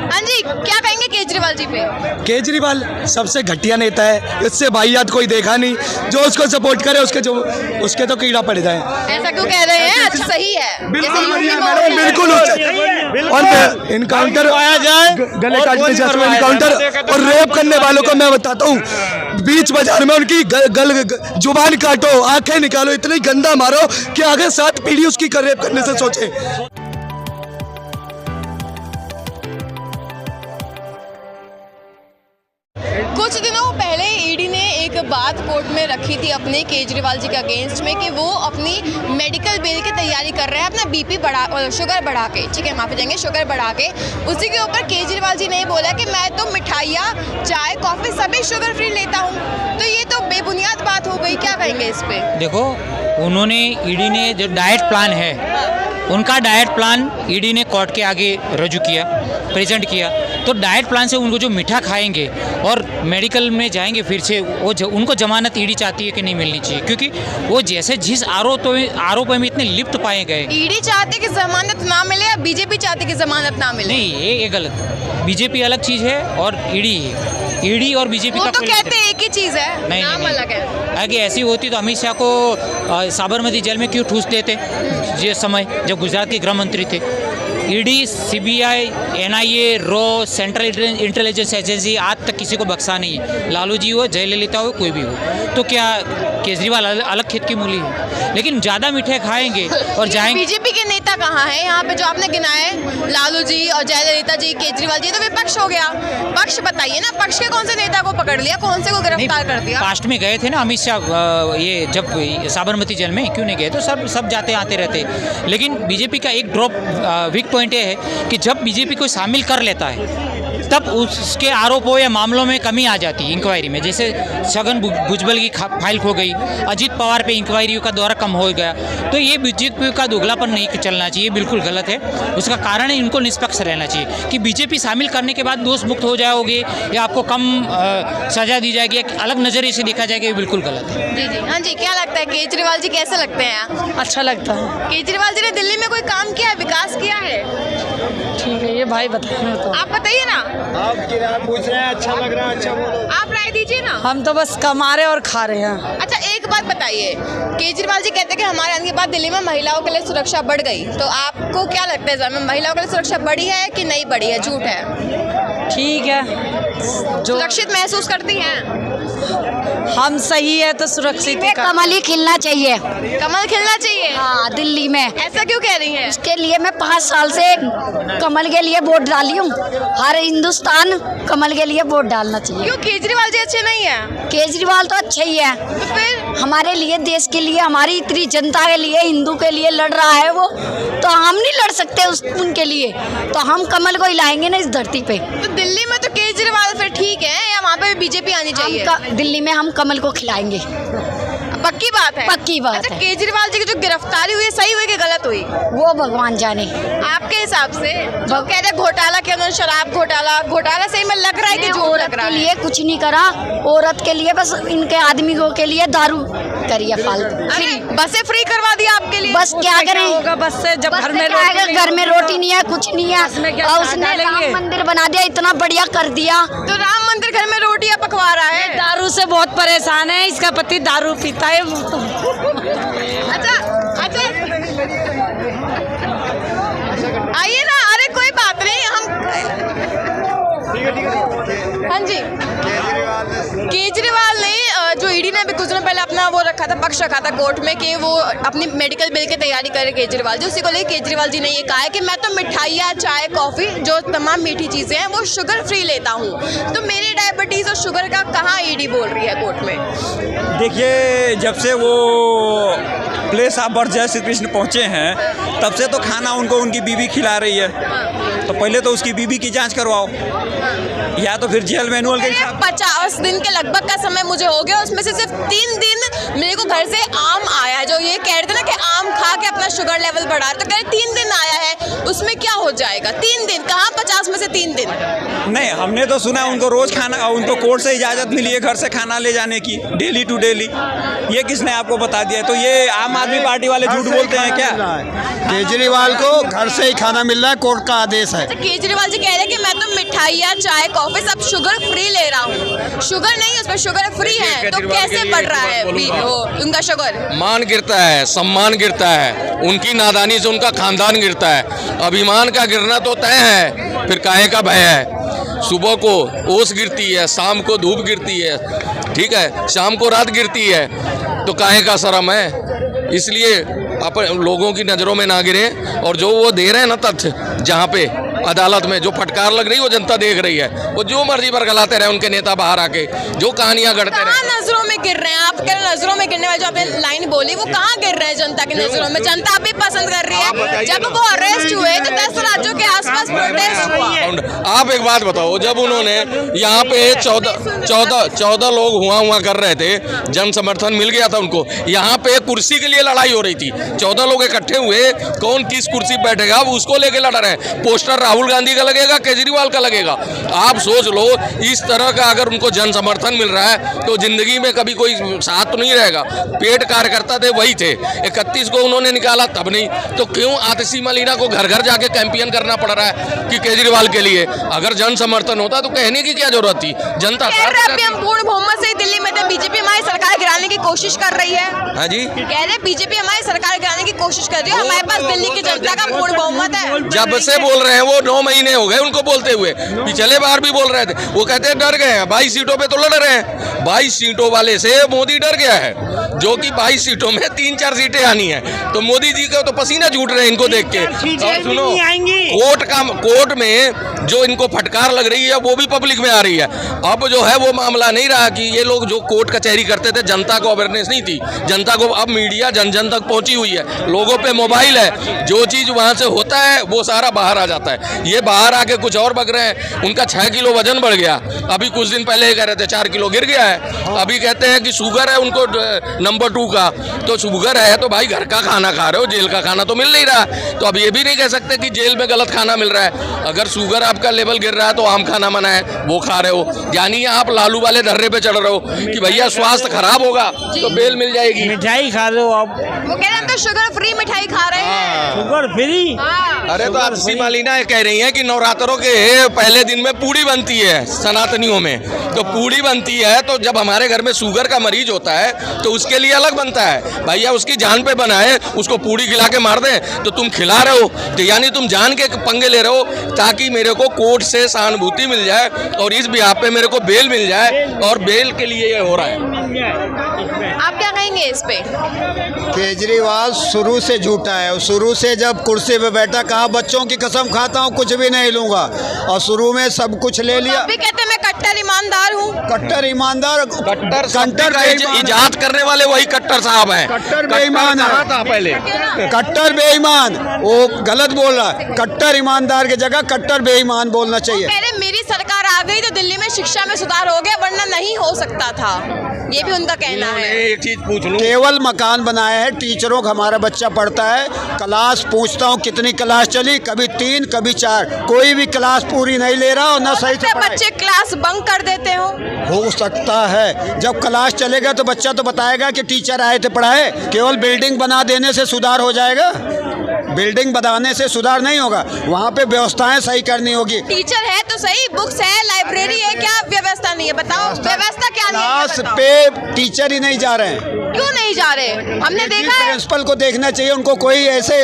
हाँ जी, क्या कहेंगे केजरीवाल जी पे? केजरीवाल सबसे घटिया नेता है, इससे वाहियात कोई देखा नहीं। जो उसको सपोर्ट करे उसके तो कीड़ा पड़ जाए। ऐसा क्यों कह रहे हैं? अच्छा, सही है, बिल्कुल। और इनकाउंटर आया जाए, गले काटने से इनकाउंटर, और रेप करने वालों को मैं बताता हूँ, बीच बाजार में उनकी जुबान काटो, आंखें निकालो, इतनी गंदा मारो कि आगे 7 पीढ़ी उसकी रेप करने से सोचे। कुछ दिनों पहले ईडी ने एक बात कोर्ट में रखी थी अपने केजरीवाल जी के अगेंस्ट में कि वो अपनी मेडिकल बिल की तैयारी कर रहे हैं अपना बीपी शुगर बढ़ा के, ठीक है, माफी देंगे, शुगर बढ़ा के। उसी के ऊपर केजरीवाल जी ने बोला कि मैं तो मिठाइयाँ, चाय, कॉफ़ी सभी शुगर फ्री लेता हूँ। तो ये तो बेबुनियाद बात हो गई, क्या कहेंगे इस पे? देखो, उन्होंने ईडी ने जो डाइट प्लान है, उनका डाइट प्लान ईडी ने कोर्ट के आगे रजू किया, प्रेजेंट किया। तो डाइट प्लान से उनको जो मीठा खाएंगे और मेडिकल में जाएंगे फिर से, उनको जमानत ईडी चाहती है कि नहीं मिलनी चाहिए, क्योंकि वो जैसे जिस आरोप में इतने लिप्त पाए गए। ईडी चाहते कि जमानत ना मिले या बीजेपी चाहती कि जमानत ना मिले? नहीं, ये गलत। बीजेपी अलग चीज़ है और ईडी और बीजेपी का तो कहते एक ही चीज़ है, नाम अलग है। अगर ऐसी होती तो अमित शाह को साबरमती जेल में क्यों ठूस देते जिस समय जब गुजरात के गृह मंत्री थे? ED, CBI, NIA, raw, central intelligence agency आज तक किसी को बख्शा नहीं है। लालू जी हो, जयललिता हो, कोई भी हो। तो क्या केजरीवाल अलग खेत की मूली है? लेकिन ज़्यादा मीठे खाएंगे और जाएंगे। बीजेपी के नेता कहाँ हैं यहाँ पे जो आपने गिनाए? लालू जी और जयललिता जी, केजरीवाल जी, तो विपक्ष हो गया। पक्ष बताइए ना, पक्ष के कौन से नेता को पकड़ लिया, कौन से को गिरफ्तार कर दिया? पास्ट में गए थे ना अमित शाह, ये जब साबरमती जेल में क्यों नहीं गए? तो सब जाते आते रहते। लेकिन बीजेपी का एक वीक पॉइंट ये है कि जब बीजेपी को शामिल कर लेता है तब उसके आरोपों या मामलों में कमी आ जाती है इंक्वायरी में। जैसे छगन भुजबल की फाइल खो गई, अजीत पवार पे इंक्वायरी का दौरा कम हो गया। तो ये बीजेपी का दोगलापन नहीं चलना चाहिए, बिल्कुल गलत है। उसका कारण है इनको निष्पक्ष रहना चाहिए कि बीजेपी शामिल करने के बाद दोष मुक्त हो जाओगे या आपको कम सजा दी जाएगी, एक अलग नज़रिए से देखा जाएगा, ये बिल्कुल गलत है। जी जी, हाँ जी, क्या लगता है केजरीवाल जी कैसे लगते हैं? अच्छा लगता है। केजरीवाल जी ने दिल्ली में कोई काम किया है, विकास किया है? ठीक है, ये भाई बताइए तो। आप बताइए ना, आपकी राय पूछ रहे हैं, अच्छा लग रहा है, अच्छा बोलो। आप राय दीजिए ना। हम तो बस कमा रहे और खा रहे हैं। अच्छा, एक बात बताइए, केजरीवाल जी कहते हैं कि हमारे आने के बाद दिल्ली में महिलाओं के लिए सुरक्षा बढ़ गई, तो आपको क्या लगता है इसमें महिलाओं के लिए सुरक्षा बढ़ी है कि नहीं बढ़ी है? झूठ है? ठीक है, जो सुरक्षित महसूस करती हैं? हम सही है तो सुरक्षित है। कमल ही खिलना चाहिए। कमल खिलना चाहिए? हाँ, दिल्ली में। ऐसा क्यों कह रही हैं? इसके लिए मैं 5 साल से कमल के लिए वोट डाली हूँ। हर हिंदुस्तान कमल के लिए वोट डालना चाहिए। क्यों, केजरीवाल जी अच्छे नहीं है? केजरीवाल तो अच्छे ही है, तो फिर हमारे लिए, देश के लिए, हमारी इतनी जनता के लिए, हिंदू के लिए लड़ रहा है वो, तो हम नहीं लड़ सकते उनके लिए? तो हम कमल को ही लाएंगे ना इस धरती पे। तो दिल्ली में तो केजरीवाल फिर ठीक है, या वहाँ पे बीजेपी आनी चाहिए? दिल्ली में हम कमल को खिलाएंगे, पक्की बात है? पक्की बात अच्छा, है। केजरीवाल जी की जो गिरफ्तारी हुई है, सही हुई कि गलत हुई? वो भगवान जाने। आपके हिसाब से जो कह रहे घोटाला के अंदर, शराब घोटाला सही में लग रहा है कि झूठ लग रहा है? लिए कुछ नहीं करा, औरत के लिए बस इनके आदमी को के लिए दारू करिए फालतू। अरे बसें फ्री करवा दिया आपके लिए? बस क्या करें, होगा बस से जब घर में घर में रोटी नहीं है, कुछ नहीं है, और उसने राम मंदिर बना दिया, इतना बढ़िया कर दिया। तो राम मंदिर घर में रोटियां पकवा रहा है? दारू से बहुत परेशान है, इसका पति दारू पीता है। अच्छा, आइए ना, अरे कोई बात नहीं, हम हाँ जी, केजरीवाल ने जो ईडी ने अभी कुछ दिनों पहले अपना वो रखा था, पक्ष रखा था कोर्ट में कि वो अपनी मेडिकल बिल की तैयारी करे केजरीवाल जी, उसी को लेकर केजरीवाल जी ने ये कहा है कि मैं तो मिठाइयाँ, चाय, कॉफ़ी, जो तमाम मीठी चीज़ें हैं वो शुगर फ्री लेता हूँ। तो मेरे डायबिटीज़ और शुगर का कहाँ ईडी बोल रही है कोर्ट में? देखिए, जब से वो प्लेस ऑफ बर्थ जय श्री कृष्ण पहुँचे हैं तब से तो खाना उनको उनकी बीवी खिला रही है। तो पहले तो उसकी बीवी की जांच करवाओ, या तो फिर जेल मैनुअल के हिसाब। 50 दिन के लगभग का समय मुझे हो गया, उसमें से सिर्फ 3 दिन मेरे को घर से आम आया है। जो ये कह रहे थे ना कि आम खा के अपना शुगर लेवल बढ़ा, तो कह रहे 3 दिन आया है, उसमें क्या हो जाएगा? 3 दिन कहाँ, 50 में से 3 दिन? नहीं, हमने तो सुना उनको रोज खाना, उनको कोर्ट से इजाज़त मिली है घर से खाना ले जाने की, डेली टू डेली। ये किसने आपको बता दिया? तो ये आम आदमी पार्टी वाले झूठ बोलते हैं क्या? केजरीवाल को घर से ही खाना मिल रहा है, कोर्ट का आदेश है। केजरीवाल जी कह रहे हैं कि मैं तो मिठाइयाँ, चाय, कॉफी सब शुगर फ्री ले रहा हूँ। शुगर नहीं, उसमें शुगर फ्री है, तो कैसे बढ़ रहा है उनका शुगर? मान गिरता है, सम्मान गिरता है, उनकी नादानी से उनका खानदान गिरता है। अभिमान का गिरना तो तय है, फिर काहे का भय है? सुबह को ओस गिरती है, शाम को धूप गिरती है, ठीक है, शाम को रात गिरती है, तो काहे का शर्म है? इसलिए अपन लोगों की नज़रों में ना गिरे, और जो वो दे रहे हैं ना तथ्य, जहाँ पे अदालत में जो फटकार लग रही है वो जनता देख रही है, वो जो मर्जी पर गलाते रहे उनके नेता बाहर आके, जो कहानियां गढ़ते रहे। नजरों में गिर रहे हैं आप? कह रहे नजरों में गिरने वाली जो आपने लाइन बोली, वो कहाँ गिर रहे हैं जनता की नजरों में? जनता भी पसंद कर रही है। जब वो अरेस्ट हुए तो 10 राज्यों के आसपास प्रोटेस्ट हुआ। आप एक बात बताओ, जब उन्होंने यहाँ पे 14 लोग हुआ कर रहे थे, जन समर्थन मिल गया था उनको, यहाँ पे कुर्सी के लिए लड़ाई हो रही थी, 14 लोग इकट्ठे हुए, कौन किस कुर्सी पे बैठेगा उसको लेके लड़ रहे हैं। पोस्टर राहुल गांधी का लगेगा, केजरीवाल का लगेगा। आप सोच लो, इस तरह का अगर उनको जन समर्थन मिल रहा है तो जिंदगी में कभी कोई साथ तो नहीं रहेगा। पेड कार्यकर्ता थे वही थे, 31 को उन्होंने निकाला तब नहीं, तो क्यों आतिशी मलिना को घर घर जाके कैंपेन करना पड़ रहा है कि केजरीवाल के लिए? अगर जन समर्थन होता तो कहने की क्या जरूरत थी? जनता हम पूर्ण बहुमत से दिल्ली में थे, बीजेपी हमारी सरकार गिराने की कोशिश कर रही है। हाँ जी, कह रहे बीजेपी हमारी सरकार गिराने की कोशिश कर रही है, हमारे पास दिल्ली की जनता का पूर्ण बहुमत है। जब से बोल रहे हैं वो 9 महीने हो गए उनको बोलते हुए, पिछले बार भी बोल रहे थे, वो कहते हैं डर गए हैं, 22 सीटों पे तो लड़ रहे हैं। 22 सीटों वाले से मोदी डर गया है, जो कि 22 सीटों में 3-4 सीटें आनी है, तो मोदी जी का तो पसीना छूट रहे हैं इनको देख के। और सुनो, कोर्ट में जो इनको फटकार लग रही है वो भी पब्लिक में आ रही है। अब जो है वो मामला नहीं रहा कि ये लोग जो कोर्ट कचहरी करते थे, जनता को अवेयरनेस नहीं थी, जनता को अब मीडिया जन जन तक पहुंची हुई है, लोगों पे मोबाइल है, जो चीज़ वहाँ से होता है वो सारा बाहर आ जाता है। ये बाहर आके कुछ और बक रहे हैं, उनका 6 किलो वजन बढ़ गया, अभी कुछ दिन पहले ही कह रहे थे 4 किलो गिर गया है, अभी कहते हैं कि शुगर है उनको नंबर 2 का, तो शुगर है तो भाई घर का खाना खा रहे हो, जेल का खाना तो मिल नहीं रहा, तो अब ये भी नहीं कह सकते कि जेल में गलत खाना मिल रहा है। अगर शुगर आपका लेवल गिर रहा है तो आम खाना मना है, वो खा रहे हो, यानी आप लालू वाले धर्रे पे चढ़ रहे हो कि भैया स्वास्थ्य खराब होगा तो बेल मिल जाएगी। मिठाई खा रहे हो आप? वो कह रहे हैं तो शुगर फ्री मिठाई खा रहे हैं। Sugar free? अरे तो आतिशी मलिना कह रही हैं कि नवरात्रों के पहले दिन में पूड़ी बनती है सनातनियों में, तो पूड़ी बनती है, तो जब हमारे घर में शुगर का मरीज होता है तो उसके लिए अलग बनता है, भैया उसकी जान पे बनाए, उसको पूड़ी खिला के मार दें, तो तुम खिला रहे हो, तो यानी तुम जान के पंगे ले रहे हो ताकि मेरे को कोर्ट से सहानुभूति मिल जाए और इस बिहाफ पे मेरे को बेल मिल जाए, और बेल के लिए ये हो रहा है। आप क्या कहेंगे इस पे? केजरीवाल शुरू से झूठा है, शुरू से जब कुर्सी पे बैठा कहा बच्चों की कसम खाता हूँ कुछ भी नहीं लूंगा, और शुरू में सब कुछ ले लिया। अभी कहते हैं मैं कट्टर ईमानदार हूँ। कट्टर ईमानदार, कट्टर इजाद करने वाले वही कट्टर साहब हैं। कट्टर बेईमान है पहले, कट्टर बेईमान, वो गलत बोल रहा है, कट्टर ईमानदार की जगह कट्टर बेईमान बोलना चाहिए। कह रहे मेरी सरकार आ गई तो दिल्ली में शिक्षा में सुधार हो गया, वरना नहीं हो सकता था, ये भी उनका कहना है। एक चीज पूछ लूं, केवल मकान बनाया है, टीचरों का हमारा बच्चा पढ़ता है, क्लास पूछता हूँ कितनी क्लास चली, कभी 3 कभी 4, कोई भी क्लास पूरी नहीं ले रहा और न सही से बच्चे क्लास बंक कर देते हो सकता है। जब क्लास चलेगा तो बच्चा तो बताएगा कि टीचर आए थे पढ़ाए। केवल बिल्डिंग बना देने से सुधार हो जाएगा? बिल्डिंग बनाने से सुधार नहीं होगा, वहाँ पे व्यवस्थाएं सही करनी होगी। टीचर है तो सही, बुक्स है, लाइब्रेरी है, क्या व्यवस्था नहीं है? बताओ व्यवस्था क्या नहीं है? क्लास पे टीचर ही नहीं जा रहे हैं। क्यों नहीं जा रहे? हमने देखा है प्रिंसिपल को देखना चाहिए, उनको कोई ऐसे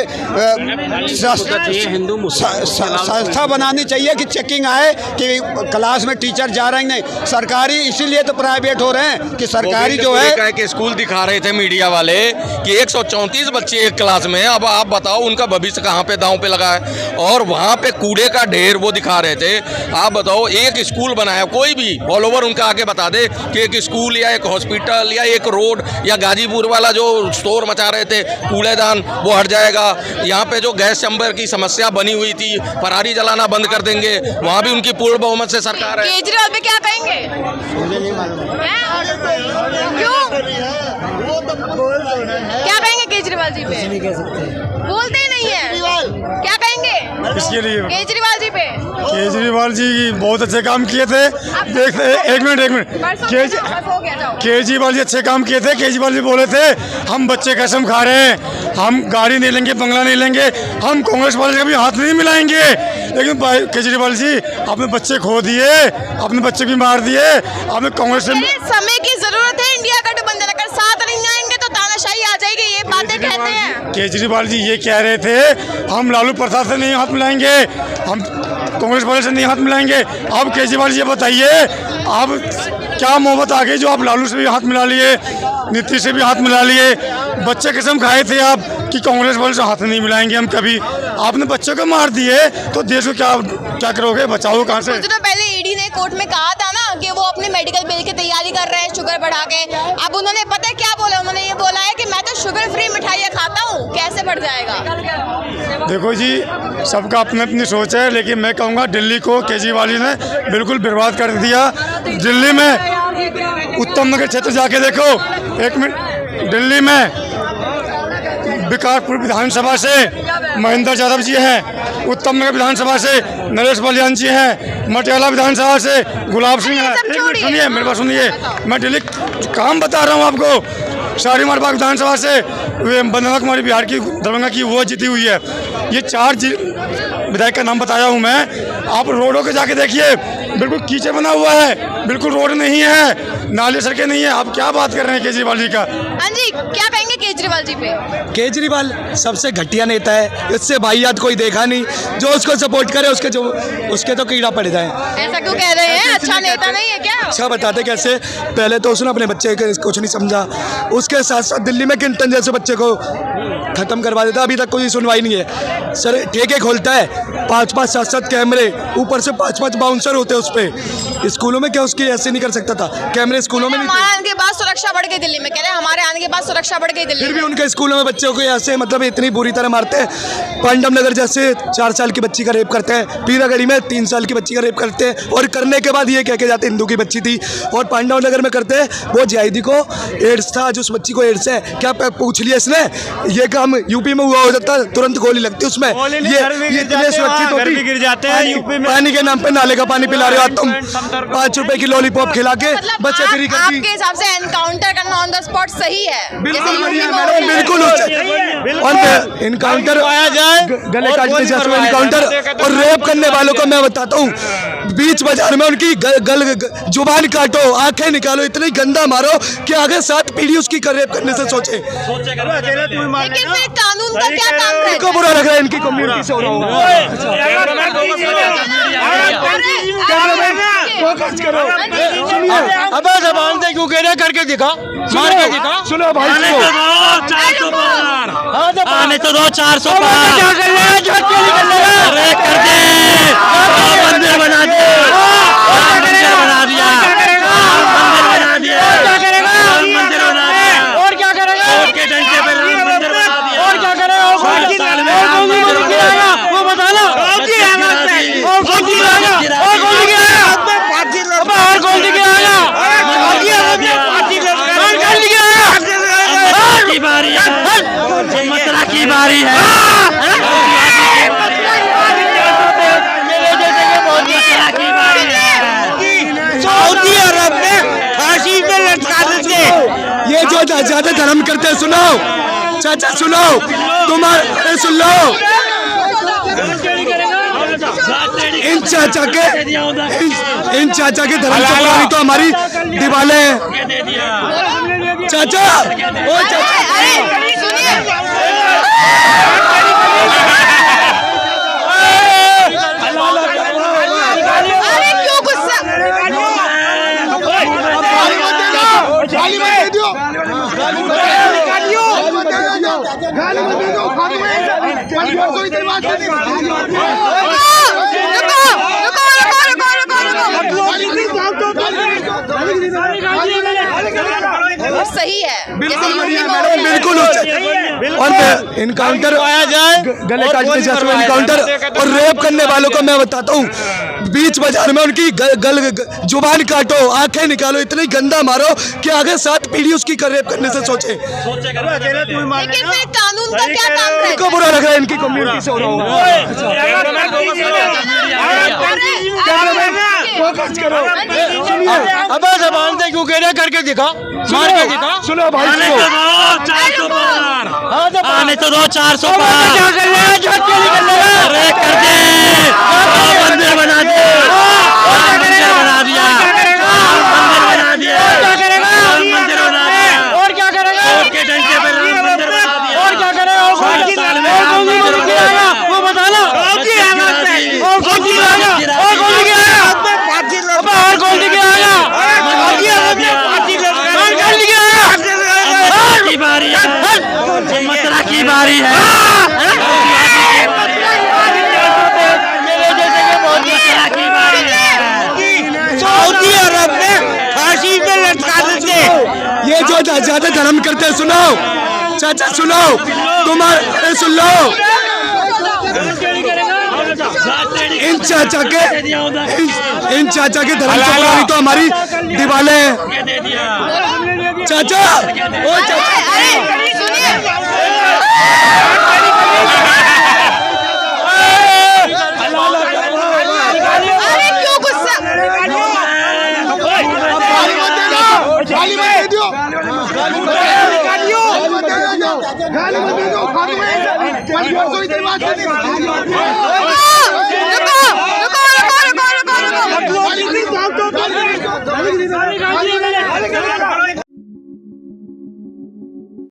संस्था बनानी चाहिए कि चेकिंग आए कि क्लास में टीचर जा रहे हैं नहीं। सरकारी इसीलिए तो प्राइवेट हो रहे हैं कि सरकारी जो है कि स्कूल दिखा रहे थे मीडिया वाले कि 134 बच्चे एक क्लास में, अब आप बताओ उनका भविष्य कहाँ पे दांव पे लगा है, और वहाँ पे कूड़े का ढेर वो दिखा रहे थे। आप बताओ, एक स्कूल बनाया, कोई भी फॉलोवर उनका आके बता दे कि एक स्कूल या एक हॉस्पिटल या एक रोड या गाजीपुर वाला जो स्टोर मचा रहे थे कूड़ेदान, वो हट जाएगा। यहाँ पे जो गैस चैम्बर की समस्या बनी हुई थी, पराली जलाना बंद कर देंगे, वहाँ भी उनकी पूर्ण बहुमत से सरकार है। केजरीवाल पे क्या कहेंगे? क्यों क्या कहेंगे केजरीवाल जी पे? बोलते ही नहीं है, क्या कहेंगे? इसके लिए केजरीवाल जी पे केजरीवाल जी बहुत अच्छे काम किए थे। देख एक मिनट केजरीवाल जी अच्छे काम किए थे। केजरीवाल जी बोले थे हम बच्चे कसम खा रहे हैं, हम गाड़ी नहीं लेंगे, बंगला नहीं लेंगे, हम कांग्रेस वाले का भी हाथ नहीं मिलाएंगे। लेकिन केजरीवाल जी आपने बच्चे खो दिए, अपने बच्चे भी मार दिए, आपने कांग्रेस से समय की जरूरत है। इंडिया गठबंधन अगर साथ नहीं आएंगे तो तानाशाही आ जाएगी, ये बातें कहते हैं। केजरीवाल जी ये कह रहे थे हम लालू प्रसाद से नहीं हाथ मिलाएंगे, हम कांग्रेस वाले से नहीं हाथ मिलाएंगे। अब केजरीवाल जी ये बताइए आप क्या मोहब्बत आ गई जो आप लालू से भी हाथ मिला लिए, नीतीश से भी हाथ मिला लिए। बच्चे कसम खाए थे आप कि कांग्रेस वाले से हाथ नहीं मिलाएंगे हम कभी। आपने बच्चों को मार दिए तो देश को क्या करोगे, बचाओ कहाँ से? कुछ दिनों पहले ईडी ने कोर्ट में कहा था ना कि वो अपने मेडिकल बिल की तैयारी कर रहे हैं शुगर बढ़ा के। अब उन्होंने पता है क्या बोला, उन्होंने ये बोला है कि मैं तो शुगर फ्री मिठाइयाँ खाता हूँ, कैसे बढ़ जाएगा? देखो जी सबका अपनी अपनी सोच है, लेकिन मैं कहूँगा दिल्ली को केजरीवाल जी ने बिल्कुल बर्बाद कर दिया। दिल्ली में उत्तम नगर क्षेत्र जाके देखो, एक मिनट, दिल्ली में विकासपुर विधानसभा से महेंद्र यादव जी हैं, उत्तम नगर विधानसभा से नरेश बलियान जी हैं, मटियाला विधानसभा से गुलाब सिंह हैं। एक मिनट सुनिए, मेरे पास सुनिए, मैं दिल्ली काम बता रहा हूँ आपको। शालीमार बाग विधानसभा से वंदना कुमारी बिहार की दरभंगा की वो जीती हुई है। ये 4 विधायक का नाम बताया हूँ मैं। आप रोडों के जाके देखिए बिल्कुल कीचड़ बना हुआ है, बिल्कुल रोड नहीं है, नाले सड़कें नहीं है। आप क्या बात कर रहे हैं केजरीवाल जी का? हाँ जी, क्या कहेंगे केजरीवाल जी पे? केजरीवाल सबसे घटिया नेता है, इससे वाहियात कोई देखा नहीं। जो उसको सपोर्ट करे उसके तो कीड़ा पड़ जाए। ऐसा क्यों कह रहे हैं? अच्छा नेता नहीं है क्या? अच्छा बताते कैसे? पहले तो उसने अपने बच्चे के कुछ नहीं समझा, उसके साथ साथ दिल्ली में किंटन जैसे बच्चे को खत्म करवा देता। अभी तक कोई सुनवाई नहीं है। सर ठेके खोलता है, 5-5 7-7 कैमरे, ऊपर से 5-5 बाउंसर होते हैं उस पे। स्कूलों में क्या उसकी ऐसे नहीं कर सकता था? कैमरे स्कूलों में नहीं थे। हमारे आने के बाद सुरक्षा बढ़ गई दिल्ली में, कह रहे हैं हमारे आने के बाद सुरक्षा बढ़ गई दिल्ली फिर भी में। उनके स्कूलों में बच्चों को ऐसे मतलब इतनी बुरी तरह मारते हैं। पांडव नगर जैसे 4 साल की बच्ची का रेप करते हैं, पीरागढ़ी में 3 साल की बच्ची का रेप करते हैं, और करने के बाद ये कह के जाते हिंदू की बच्ची थी। और पांडव नगर में करते हैं वो जायदी को एड्स था, जो उस बच्ची को एड्स है, क्या पूछ लिया इसने? ये काम यूपी में हुआ हो जाता, तुरंत गोली लगती उसमें। ये इतने सुरक्षित होती, गिर जाते हैं यूपी में। पानी के नाम पे नाले का पानी पिला रहे हो तुम, 5 रुपए की लॉलीपॉप खिला के बच्चे फ्री करती। आपके हिसाब से एनकाउंटर करना ऑन द स्पॉट सही है? बिल्कुल इनकाउंटर आया जाए, गले काटने से इनकाउंटर। और रेप करने वालों को मैं बताता हूँ, बीच बाजार में उनकी जुबान काटो, आंखें निकालो, इतनी गंदा मारो कि आगे 7 पीढ़ी उसकी रेप करने से सोचे। लेकिन फिर कानून का क्या काम है? इनको बुरा लग रहा है, इनकी कम्युनिटी से हो रहा होगा। अब जबान से क्यों कह रहे, करके दिखा, मार के दिखा। सुनो भाई, आने तो दो 400 अरे कर दे, मंदिर बना दे, मंदिर बना दिया, मंदिर बना दिया, मंदिर बना दिया। और क्या करेगा? कोर्ट के डंडे पे मंदिर बना दिया। और क्या करेगा? वो बताना। और की बारी है, मतला की बारी है। सऊदी अरब में फांसी पे लटका देते ये जो ज्यादा धर्म करते हैं। सुनो चाचा, सुनो तुम्हारे, सुन लो इन चाचा के धर्म से पुरानी तो हमारी दीवारें हैं। चाचा, ओ चाचा, सही है बिल्कुल बढ़िया मैडम, बिल्कुल। और इनकाउंटर आया जाए, गले काटने से इनकाउंटर और रेप करने वालों को मैं बताता हूँ, बीच बाजार में उनकी जुबान काटो, आंखें निकालो, इतनी गंदा मारो कि आगे 7 पीढ़ी उसकी रेप करने से सोचे। लेकिन फिर कानून का क्या काम रहता इनको बुरा लग रहा है, इनकी कम्युनिटी से हो रहा अब जबान से क्यों कह रहे, करके दिखा, मार के दिखा। सुनो भाई, आने तो दो 400 पार, आने तो दो 400 पार। क्या कर रहे हैं, अरे कर दे, मंदिर बना दे, मंदिर बना दिया, मंदिर बना दिया, मंदिर बना दिया, और क्या करेगा, कोर्ट के डंडे पे मंदिर बना दिया, और क्या करेगा, वो बताना, वो बताना, की बारी है, मतरा की बारी है, सऊदी अरब में फांसी पे लटका देते। ये जो ज्यादा धर्म करते हैं, सुनो चाचा, सुनो तुम्हारे, सुन लो इन चाचा के धर्म से पुरानी तो हमारी दीवारें हैं। चाचा, ओ चाचा, गाली मत दे दो।